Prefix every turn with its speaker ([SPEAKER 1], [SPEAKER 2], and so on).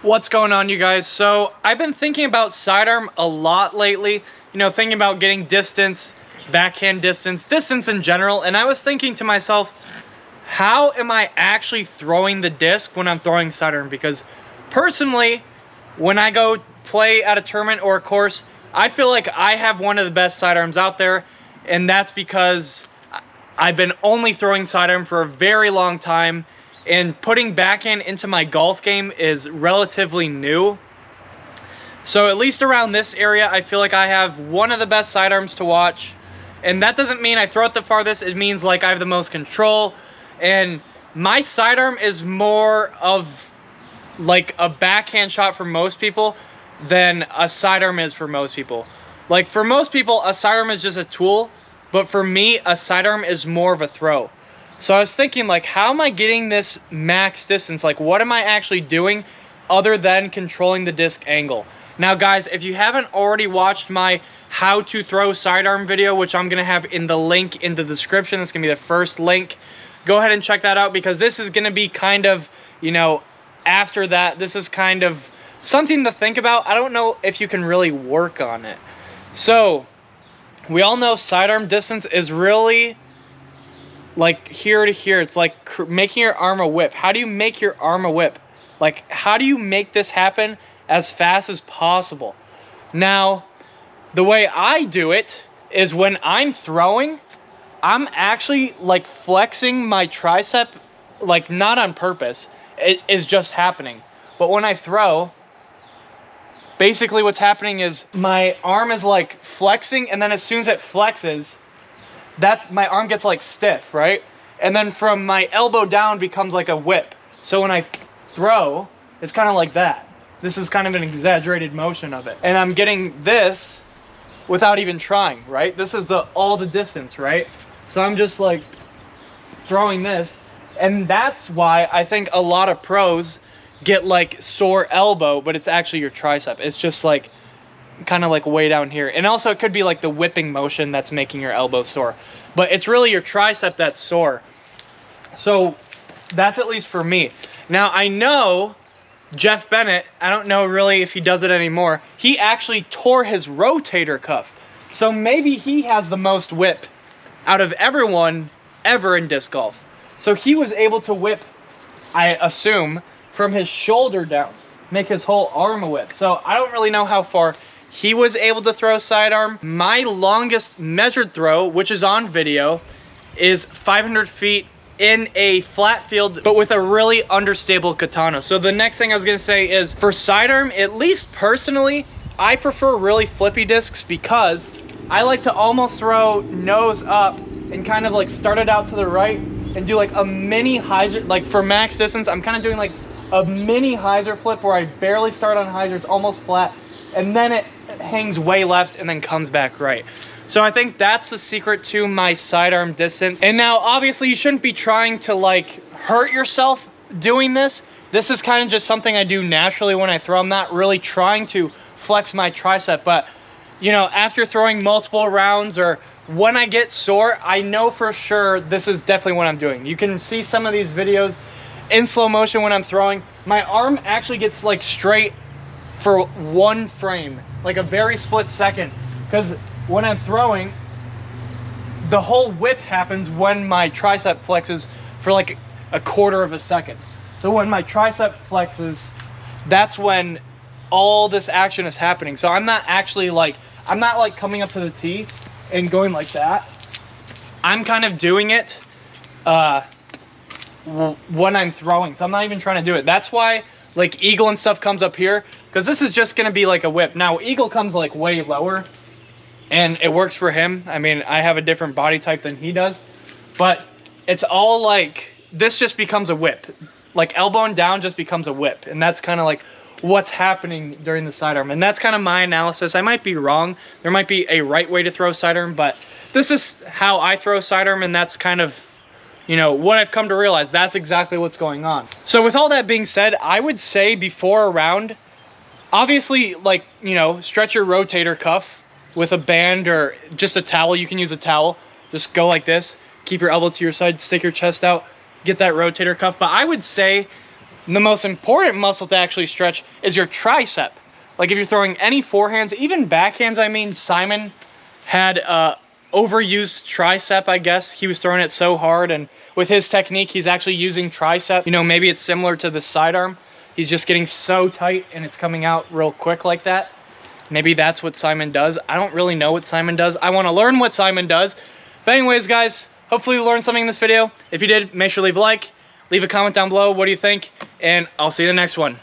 [SPEAKER 1] What's going on, you guys? So I've been thinking about sidearm a lot lately, you know, thinking about getting distance, backhand distance in general, and I was thinking to myself, how am I actually throwing the disc when I'm throwing sidearm? Because personally, when I go play at a tournament or a course, I feel like I have one of the best sidearms out there, and that's because I've been only throwing sidearm for a very long time, and putting backhand into my golf game is relatively new. So at least around this area, I feel like I have one of the best sidearms to watch. And that doesn't mean I throw it the farthest. It means like I have the most control. And my sidearm is more of like a backhand shot for most people than a sidearm is for most people. Like for most people, a sidearm is just a tool. But for me, a sidearm is more of a throw. So I was thinking, like, how am I getting this max distance? Like, what am I actually doing other than controlling the disc angle? Now, guys, if you haven't already watched my how to throw sidearm video, which I'm going to have in the link in the description, that's going to be the first link, go ahead and check that out, because this is going to be kind of, you know, after that, this is kind of something to think about. I don't know if you can really work on it. So, we all know sidearm distance is really like here to here. It's like making your arm a whip. How do you make your arm a whip? Like, how do you make this happen as fast as possible? Now, the way I do it is when I'm throwing, I'm actually like flexing my tricep, like not on purpose. It is just happening. But when I throw, basically what's happening is my arm is like flexing, and then as soon as it flexes, that's my arm gets like stiff, right? And then from my elbow down becomes like a whip. So when I throw, it's kind of like that. This is kind of an exaggerated motion of it. And I'm getting this without even trying, right? This is all the distance, right? So I'm just like throwing this. And that's why I think a lot of pros get like sore elbow, but it's actually your tricep. It's just like kind of like way down here. And also it could be like the whipping motion that's making your elbow sore, but it's really your tricep that's sore. So that's at least for me. Now I know Jeff Bennett, I don't know really if he does it anymore, he actually tore his rotator cuff. So maybe he has the most whip out of everyone ever in disc golf. So he was able to whip, I assume, from his shoulder down, make his whole arm a whip. So I don't really know how far he was able to throw sidearm. My longest measured throw, which is on video, is 500 feet in a flat field, but with a really understable katana. So the next thing I was gonna say is, for sidearm, at least personally, I prefer really flippy discs because I like to almost throw nose up and kind of like start it out to the right and do like a mini hyzer. Like for max distance, I'm kind of doing like a mini hyzer flip where I barely start on hyzer, it's almost flat, and then it hangs way left and then comes back right. So I think that's the secret to my sidearm distance. And now obviously you shouldn't be trying to like hurt yourself doing this. This is kind of just something I do naturally when I throw. I'm not really trying to flex my tricep, but you know, after throwing multiple rounds or when I get sore, I know for sure this is definitely what I'm doing. You can see some of these videos in slow motion when I'm throwing. My arm actually gets like straight for one frame, like a very split second, because when I'm throwing, the whole whip happens when my tricep flexes for like a quarter of a second. So when my tricep flexes, that's when all this action is happening. So I'm not actually like, I'm not like coming up to the tee and going like that. I'm kind of doing it when I'm throwing. So I'm not even trying to do it. That's why like eagle and stuff comes up here, because this is just gonna be like a whip. Now eagle comes like way lower and it works for him. I mean, I have a different body type than he does, but it's all like, this just becomes a whip. Like elbowing down just becomes a whip. And that's kind of like what's happening during the sidearm. And that's kind of my analysis. I might be wrong. There might be a right way to throw sidearm, but this is how I throw sidearm, and that's kind of, you know, what I've come to realize. That's exactly what's going on. So with all that being said, I would say before a round, obviously, like, you know, stretch your rotator cuff with a band or just a towel. You can use a towel. Just go like this. Keep your elbow to your side, stick your chest out, get that rotator cuff. But I would say The most important muscle to actually stretch is your tricep. Like if you're throwing any forehands, even backhands, I mean, Simon had overused tricep, I guess. He was throwing it so hard, and with his technique, he's actually using tricep. You know, maybe it's similar to the sidearm. He's just getting so tight and it's coming out real quick like that. Maybe that's what Simon does. I don't really know what Simon does. I want to learn what Simon does. But anyways, guys, hopefully you learned something in this video. If you did, make sure to leave a like, leave a comment down below. What do you think? And I'll see you in the next one.